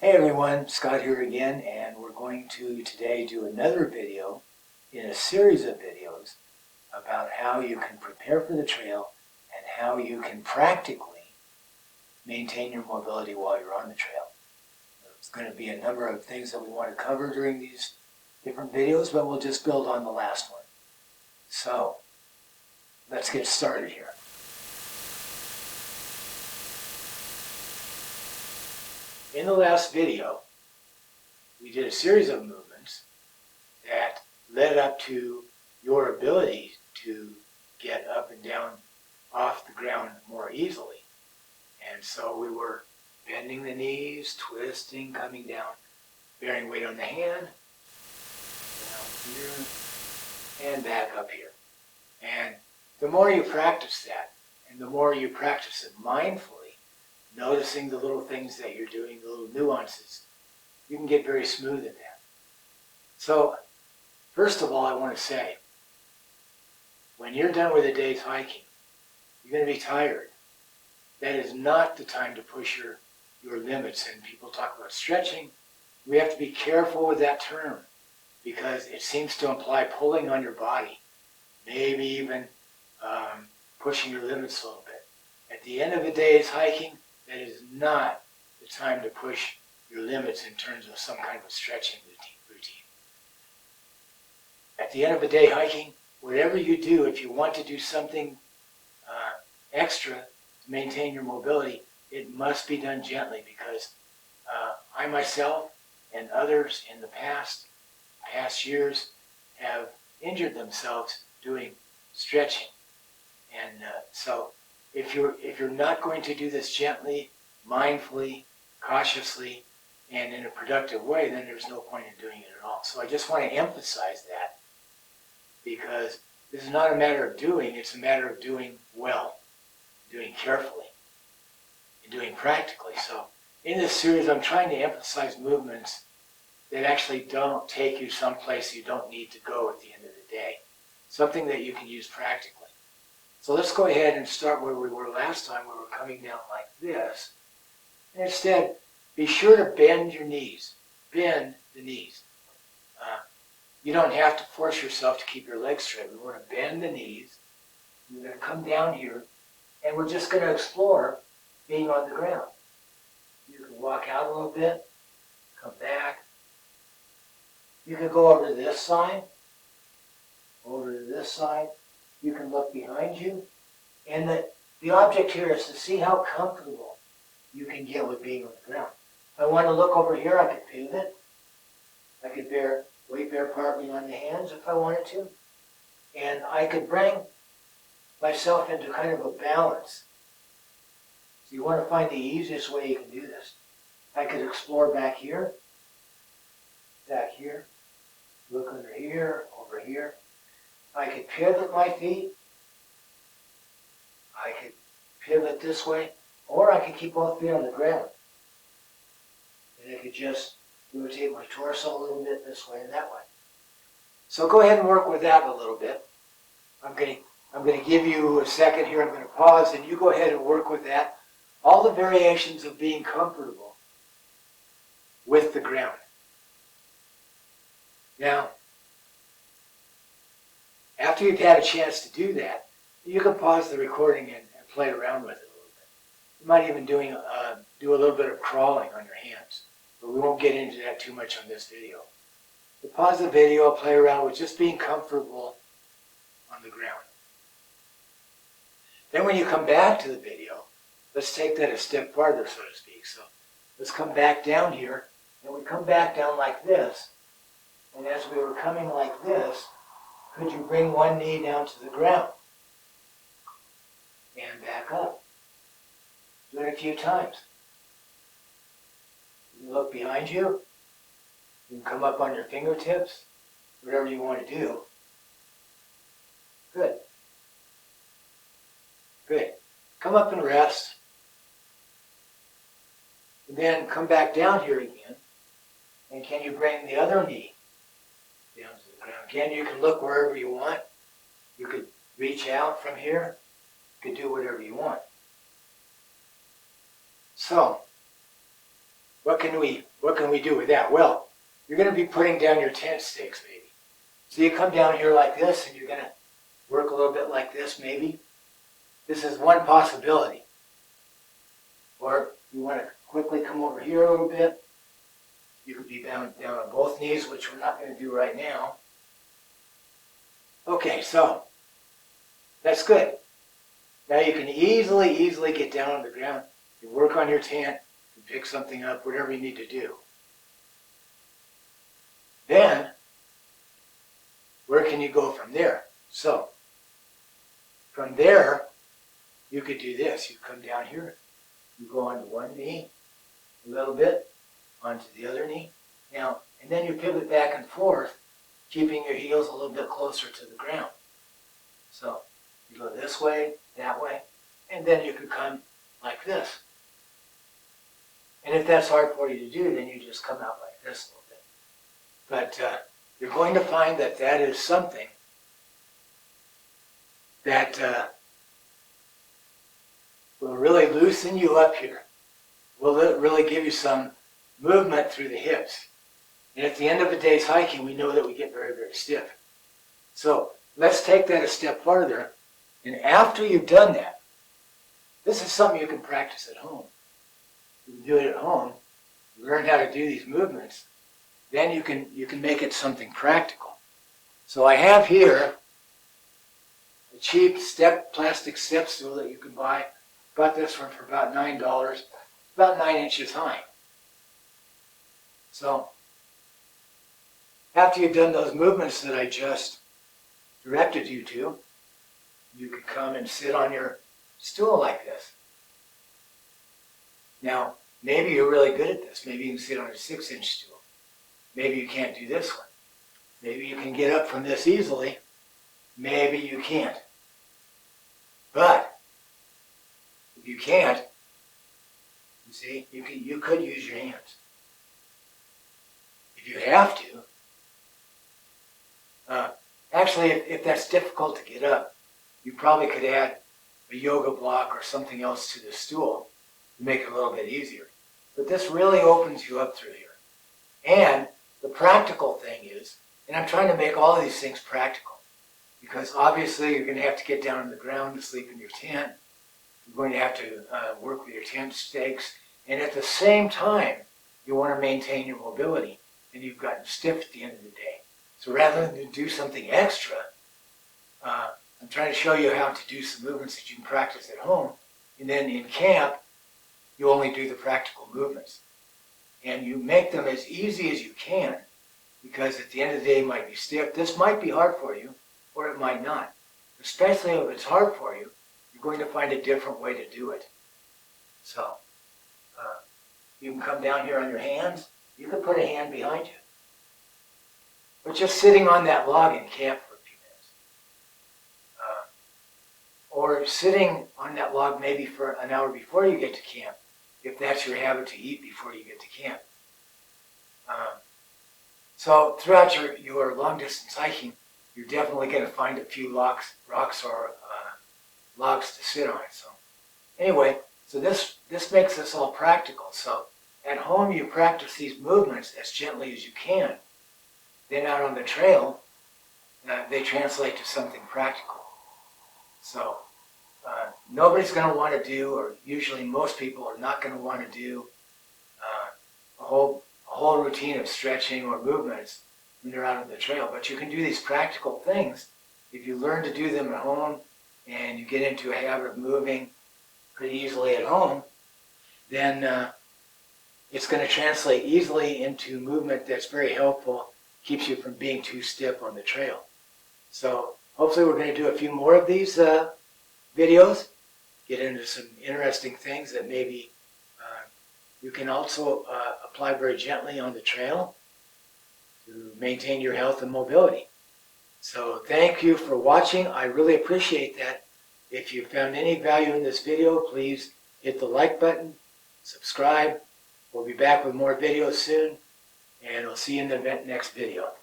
Hey everyone, Scott here again, and we're going to today do another video in a series of videos about how you can prepare for the trail and how you can practically maintain your mobility while you're on the trail. There's going to be a number of things that we want to cover during these different videos, but we'll just build on the last one. So, let's get started here. In the last video, we did a series of movements that led up to your ability to get up and down off the ground more easily. And so we were bending the knees, twisting, coming down, bearing weight on the hand, down here, and back up here. And the more you practice that, and the more you practice it mindfully, noticing the little things that you're doing, the little nuances, you can get very smooth at that. So, first of all, I want to say, when you're done with a day's hiking, you're going to be tired. That is not the time to push your limits. And people talk about stretching. We have to be careful with that term because it seems to imply pulling on your body, maybe even pushing your limits a little bit. At the end of a day's hiking, that is not the time to push your limits in terms of some kind of stretching routine. At the end of a day hiking, whatever you do, if you want to do something extra to maintain your mobility, it must be done gently because I myself and others in the past years have injured themselves doing stretching. And so if you're not going to do this gently, mindfully, cautiously, and in a productive way, then there's no point in doing it at all. So I just want to emphasize that because this is not a matter of doing, it's a matter of doing well, doing carefully, and doing practically. So in this series, I'm trying to emphasize movements that actually don't take you someplace you don't need to go at the end of the day. Something that you can use practically. So let's go ahead and start where we were last time, where we're coming down like this. And instead, be sure to bend your knees. Bend the knees. You don't have to force yourself to keep your legs straight. We want to bend the knees. We're going to come down here, and we're just going to explore being on the ground. You can walk out a little bit, come back. You can go over to this side, over to this side. You can look behind you. And the object here is to see how comfortable you can get with being on the ground. If I want to look over here, I could pivot. I could bear partly on the hands if I wanted to. And I could bring myself into kind of a balance. So you want to find the easiest way you can do this. I could explore back here, look under here, over here. I could pivot my feet. I could pivot this way, or I could keep both feet on the ground. And I could just rotate my torso a little bit this way and that way. So go ahead and work with that a little bit. I'm going to give you a second here. I'm going to pause, and you go ahead and work with that. All the variations of being comfortable with the ground. Now, after you've had a chance to do that, you can pause the recording and play around with it a little bit. You might even do a little bit of crawling on your hands, but we won't get into that too much on this video. So pause the video, play around with just being comfortable on the ground. Then when you come back to the video, let's take that a step farther, so to speak. So let's come back down here, and we come back down like this. And as we were coming like this, could you bring one knee down to the ground? And back up. Do it a few times. You look behind you. You can come up on your fingertips. Whatever you want to do. Good. Good. Come up and rest. And then come back down here again. And can you bring the other knee down to the ground? Again, you can look wherever you want. You could reach out from here. You could do whatever you want. So, what can we do with that? Well, you're going to be putting down your tent stakes maybe. So you come down here like this and you're going to work a little bit like this maybe. This is one possibility. Or you want to quickly come over here a little bit. You could be down on both knees, which we're not going to do right now. Okay, so that's good. Now you can easily get down on the ground. You work on your tent, you pick something up, whatever you need to do. Then, where can you go from there? So, from there, you could do this. You come down here, you go onto one knee a little bit, onto the other knee. Now, and then you pivot back and forth, keeping your heels a little bit closer to the ground. So, you go this way, that way, and then you could come like this. And if that's hard for you to do, then you just come out like this a little bit. But you're going to find that that is something that will really loosen you up here. Will really give you some movement through the hips. And at the end of a day's hiking, we know that we get very, very stiff. So let's take that a step farther. And after you've done that, this is something you can practice at home. You can do it at home, learn how to do these movements, then you can make it something practical. So I have here a cheap plastic step stool that you can buy. Got this one for about $9, about 9 inches high. So after you've done those movements that I just directed you to, you can come and sit on your stool like this. Now, maybe you're really good at this. Maybe you can sit on a 6-inch stool. Maybe you can't do this one. Maybe you can get up from this easily. Maybe you can't. But if you can't, you see, you could use your hands. If you have to, actually, if that's difficult to get up, you probably could add a yoga block or something else to the stool to make it a little bit easier. But this really opens you up through here. And the practical thing is, and I'm trying to make all of these things practical, because obviously you're going to have to get down on the ground to sleep in your tent. You're going to have to work with your tent stakes. And at the same time, you want to maintain your mobility. And you've gotten stiff at the end of the day. So rather than do something extra, I'm trying to show you how to do some movements that you can practice at home. And then in camp, you only do the practical movements. And you make them as easy as you can, because at the end of the day, you might be stiff. This might be hard for you, or it might not. Especially if it's hard for you, you're going to find a different way to do it. So, you can come down here on your hands. You can put a hand behind you. But just sitting on that log in camp for a few minutes. Or sitting on that log maybe for an hour before you get to camp, if that's your habit to eat before you get to camp. So throughout your long distance hiking, you're definitely going to find a few rocks or logs to sit on. So anyway, so this makes this all practical. So at home you practice these movements as gently as you can. Then out on the trail, they translate to something practical. So nobody's going to want to do, or usually most people are not going to want to do a whole routine of stretching or movements when they're out on the trail. But you can do these practical things if you learn to do them at home and you get into a habit of moving pretty easily at home. Then it's going to translate easily into movement that's very helpful, keeps you from being too stiff on the trail. So hopefully we're going to do a few more of these videos, get into some interesting things that maybe you can also apply very gently on the trail to maintain your health and mobility. So thank you for watching. I really appreciate that. If you found any value in this video, please hit the like button, subscribe. We'll be back with more videos soon, and we'll see you in the next video.